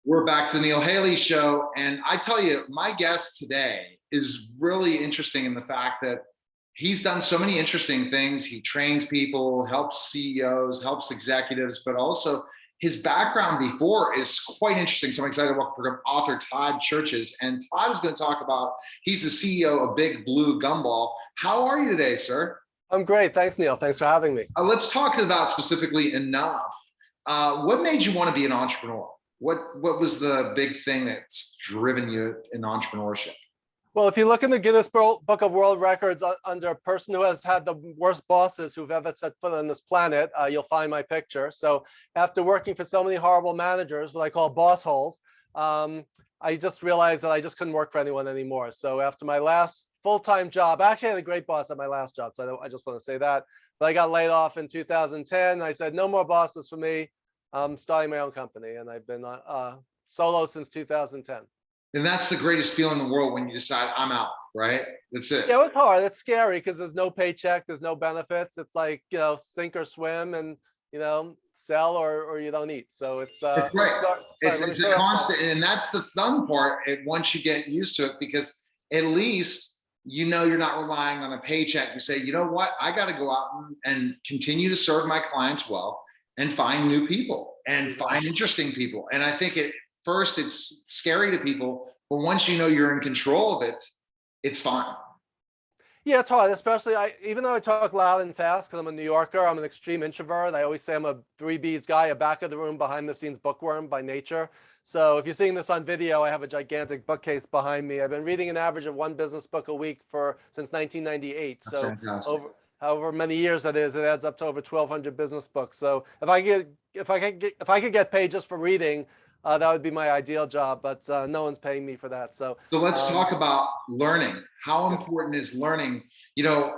We're back to the Neil Haley Show. And I tell you, my guest today is really interesting in the fact that he's done so many interesting things. He trains people, helps CEOs, helps executives, but also his background before is quite interesting. So I'm excited to welcome author Todd Cherches. And Todd is going to talk about, he's the CEO of BigBlueGumball. How are you today, sir? I'm great. Thanks, Neil. Thanks for having me. Let's talk about specifically Enough. What made you want to be an entrepreneur? What was the big thing that's driven you in entrepreneurship? Well, if you look in the Guinness Book of World Records under a person who has had the worst bosses who've ever set foot on this planet, you'll find my picture. So after working for so many horrible managers, what I call boss holes, I just realized that I just couldn't work for anyone anymore. So after my last full-time job, actually I had a great boss at my last job, so I just want to say that. But I got laid off in 2010. I said, no more bosses for me. I'm starting my own company, and I've been solo since 2010. And that's the greatest feeling in the world when you decide I'm out, right? That's it. Yeah, it was hard. It's scary because there's no paycheck, there's no benefits. It's like, sink or swim, and sell or you don't eat. So it's right. It's a constant, and that's the fun part. Once you get used to it, because at least you're not relying on a paycheck. You say, you know what, I got to go out and continue to serve my clients well, and find new people and find interesting people. And I think first it's scary to people, but once you're in control of it, it's fun. Yeah, it's hard, especially even though I talk loud and fast because I'm a New Yorker, I'm an extreme introvert. I always say I'm a 3Bs guy, a back of the room, behind the scenes bookworm by nature. So if you're seeing this on video, I have a gigantic bookcase behind me. I've been reading an average of one business book a week since 1998. That's fantastic. However many years that is, it adds up to over 1,200 business books. So if I could get paid just for reading, that would be my ideal job. But no one's paying me for that. So let's talk about learning. How important is learning?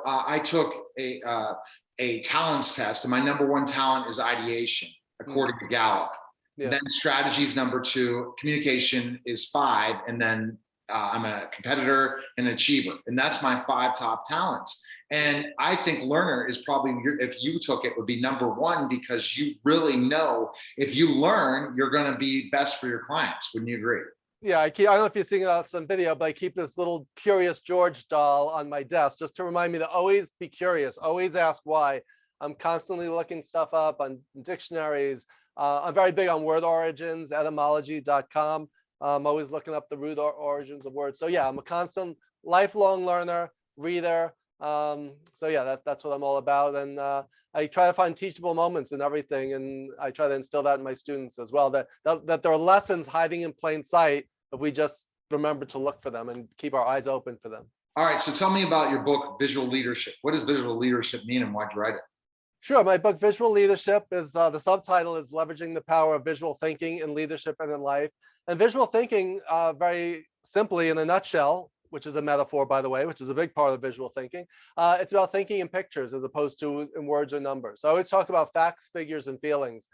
I took a talents test, and my number one talent is ideation, according to Gallup. Yeah. Then strategy is number 2, communication is 5, and then I'm a competitor and an achiever, and that's my 5 top talents. And I think learner is probably, if you took it, would be number 1, because you really know if you learn, you're going to be best for your clients. Wouldn't you agree? Yeah, I don't know if you're seeing some video, but I keep this little Curious George doll on my desk just to remind me to always be curious, always ask why. I'm constantly looking stuff up on dictionaries. I'm very big on word origins, etymology.com. I'm always looking up the root origins of words. So yeah, I'm a constant lifelong learner, reader. So yeah, that's what I'm all about. And I try to find teachable moments in everything. And I try to instill that in my students as well, that there are lessons hiding in plain sight if we just remember to look for them and keep our eyes open for them. All right, so tell me about your book, Visual Leadership. What does visual leadership mean, and why'd you write it? Sure. My book, Visual Leadership, is the subtitle is Leveraging the Power of Visual Thinking in Leadership and in Life. And visual thinking, very simply in a nutshell, which is a metaphor, by the way, which is a big part of visual thinking, it's about thinking in pictures as opposed to in words or numbers. So I always talk about facts, figures, and feelings.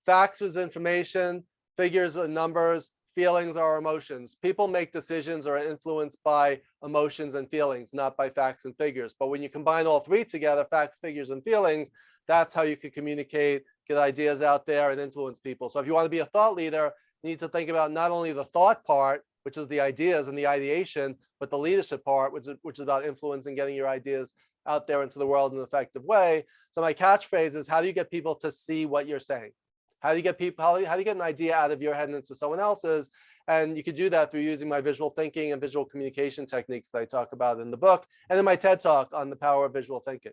Facts is information, figures are numbers, feelings are emotions. People make decisions or are influenced by emotions and feelings, not by facts and figures. But when you combine all 3 together, facts, figures, and feelings, that's how you can communicate, get ideas out there, and influence people. So if you want to be a thought leader, you need to think about not only the thought part, which is the ideas and the ideation, but the leadership part, which is about influencing, getting your ideas out there into the world in an effective way. So my catchphrase is, how do you get people to see what you're saying? How do you get an idea out of your head and into someone else's? And you could do that through using my visual thinking and visual communication techniques that I talk about in the book, and in my TED Talk on the power of visual thinking.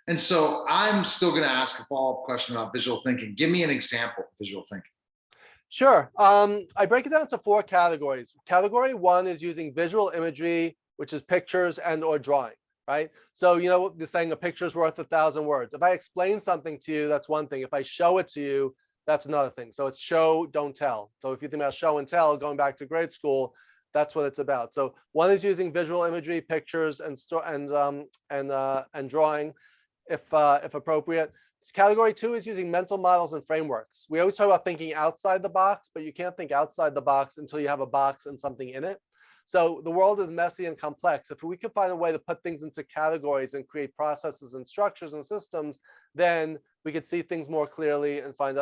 And so I'm still going to ask a follow-up question about visual thinking. Give me an example of visual thinking. Sure. I break it down into 4 categories. Category 1 is using visual imagery, which is pictures and or drawing, right? So, they're saying a picture is worth 1,000 words. If I explain something to you, that's one thing. If I show it to you, that's another thing. So it's show, don't tell. So if you think about show and tell, going back to grade school, that's what it's about. So one is using visual imagery, pictures, and drawing, if appropriate. Category 2 is using mental models and frameworks. We always talk about thinking outside the box, but you can't think outside the box until you have a box and something in it. So the world is messy and complex. If we could find a way to put things into categories and create processes and structures and systems, then we could see things more clearly and find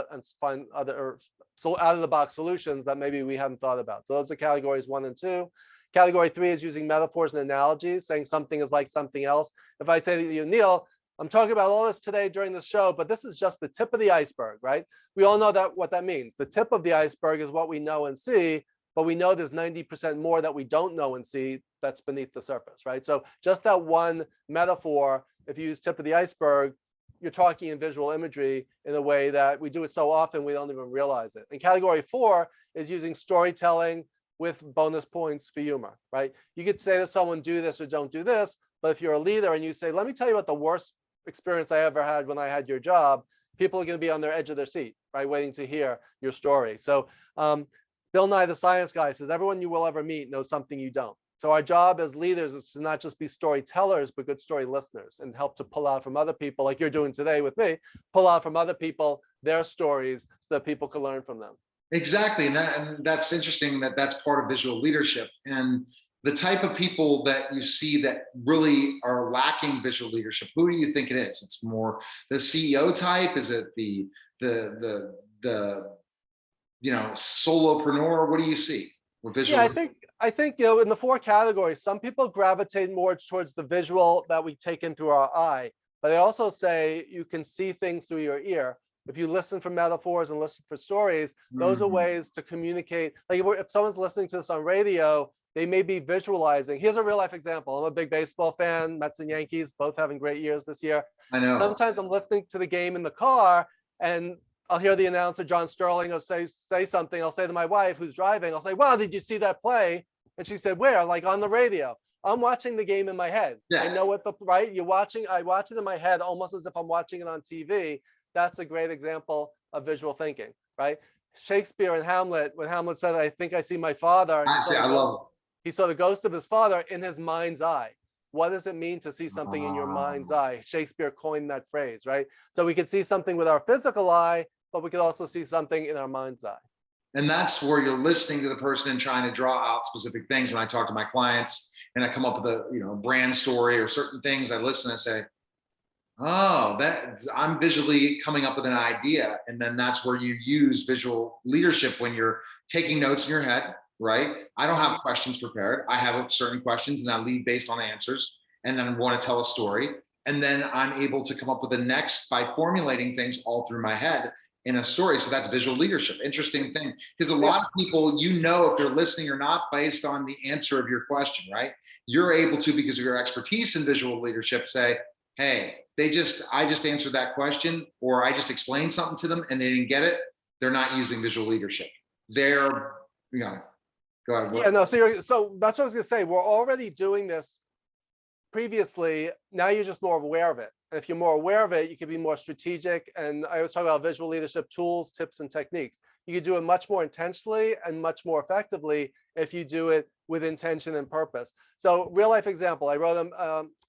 other so out of the box solutions that maybe we hadn't thought about. So those are categories 1 and 2. Category 3 is using metaphors and analogies, saying something is like something else. If I say to you, Neil, I'm talking about all this today during the show, but this is just the tip of the iceberg, right? We all know that what that means. The tip of the iceberg is what we know and see, but we know there's 90% more that we don't know and see that's beneath the surface, right? So just that one metaphor, if you use tip of the iceberg, you're talking in visual imagery in a way that we do it so often we don't even realize it. And category 4 is using storytelling with bonus points for humor, right? You could say to someone, do this or don't do this, but if you're a leader and you say, let me tell you about the worst experience I ever had when I had your job, people are going to be on their edge of their seat, right? Waiting to hear your story. So Bill Nye, the science guy, says, everyone you will ever meet knows something you don't. So our job as leaders is to not just be storytellers, but good story listeners and help to pull out from other people, like you're doing today with me, pull out from other people their stories so that people can learn from them. Exactly. And that's interesting that that's part of visual leadership. And the type of people that you see that really are lacking visual leadership, who do you think it is? It's more the CEO type? Is it the solopreneur? What do you see with visual? Yeah, I think in the 4 categories, some people gravitate more towards the visual that we take into our eye, but I also say you can see things through your ear. If you listen for metaphors and listen for stories, those are ways to communicate. Like if someone's listening to this on radio, they may be visualizing. Here's a real life example. I'm a big baseball fan, Mets and Yankees, both having great years this year. I know. Sometimes I'm listening to the game in the car and I'll hear the announcer, John Sterling, will say something. I'll say to my wife who's driving, I'll say, wow, did you see that play? And she said, where? Like on the radio. I'm watching the game in my head. Yeah. I know what right? I watch it in my head almost as if I'm watching it on TV. That's a great example of visual thinking, right? Shakespeare in Hamlet, when Hamlet said, I think I see my father. I love it. He saw the ghost of his father in his mind's eye. What does it mean to see something in your mind's eye? Shakespeare coined that phrase, right? So we could see something with our physical eye, but we could also see something in our mind's eye. And that's where you're listening to the person and trying to draw out specific things. When I talk to my clients and I come up with a brand story or certain things, I listen and say, oh, I'm visually coming up with an idea. And then that's where you use visual leadership when you're taking notes in your head, right? I don't have questions prepared. I have certain questions and I lead based on answers. And then I want to tell a story. And then I'm able to come up with the next by formulating things all through my head in a story. So that's visual leadership. Interesting thing. Because a lot of people, if they're listening or not based on the answer of your question, right? You're able to, because of your expertise in visual leadership, say, hey, I just answered that question, or I just explained something to them and they didn't get it. They're not using visual leadership. They're, go ahead. Yeah, no, so that's what I was gonna say. We're already doing this previously. Now you're just more aware of it. And if you're more aware of it, you can be more strategic. And I was talking about visual leadership tools, tips, and techniques. You can do it much more intentionally and much more effectively if you do it with intention and purpose. So real life example, I wrote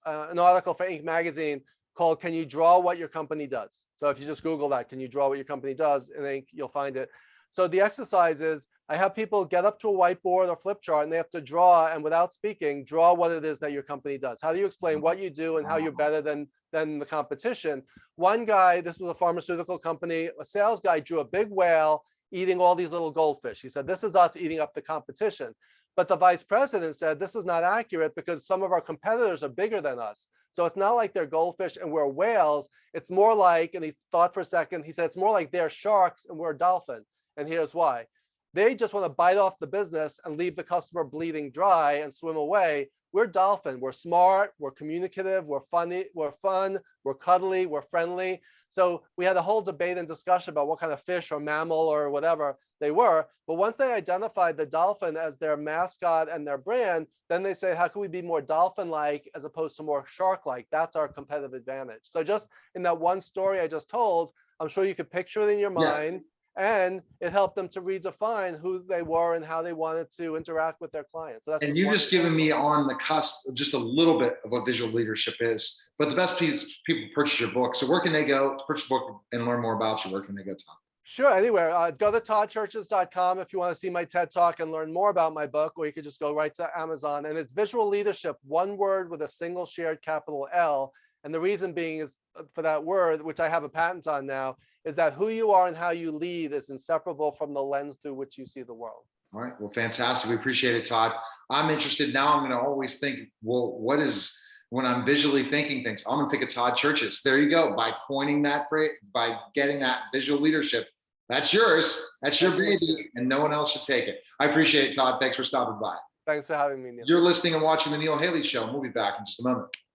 an article for Inc. magazine called Can You Draw What Your Company Does? So if you just Google that, can you draw what your company does in Inc., you'll find it. So the exercise is I have people get up to a whiteboard or flip chart and they have to draw, and without speaking, draw what it is that your company does. How do you explain what you do and how you're better than the competition? One guy, this was a pharmaceutical company, a sales guy drew a big whale eating all these little goldfish. He said, this is us eating up the competition. But the vice president said, this is not accurate because some of our competitors are bigger than us. So it's not like they're goldfish and we're whales. It's more like, and he thought for a second, he said, it's more like they're sharks and we're a dolphin. And here's why. They just want to bite off the business and leave the customer bleeding dry and swim away. We're dolphin. We're smart. We're communicative. We're funny. We're fun. We're cuddly. We're friendly. So we had a whole debate and discussion about what kind of fish or mammal or whatever they were. But once they identified the dolphin as their mascot and their brand, then they say, how can we be more dolphin-like as opposed to more shark-like? That's our competitive advantage. So just in that one story I just told, I'm sure you could picture it in your mind. And it helped them to redefine who they were and how they wanted to interact with their clients. So that's and you just given me on the cusp just a little bit of what visual leadership is. But the best piece, people purchase your book. So where can they go to purchase the book and learn more about you? Where can they go, Tom? Sure, anywhere. Go to toddcherches.com if you want to see my TED Talk and learn more about my book, or you could just go right to Amazon. And it's Visual Leadership, one word with a single shared capital L. And the reason being is for that word, which I have a patent on now, is that who you are and how you lead is inseparable from the lens through which you see the world. All right. Well, fantastic. We appreciate it, Todd. I'm interested now. I'm going to always think, well, what is, when I'm visually thinking things, I'm going to think of Todd Cherches. There you go. By coining that phrase, by getting that visual leadership, that's yours. That's your baby, and no one else should take it. I appreciate it, Todd. Thanks for stopping by. Thanks for having me, Neil. You're listening and watching The Neil Haley Show. We'll be back in just a moment.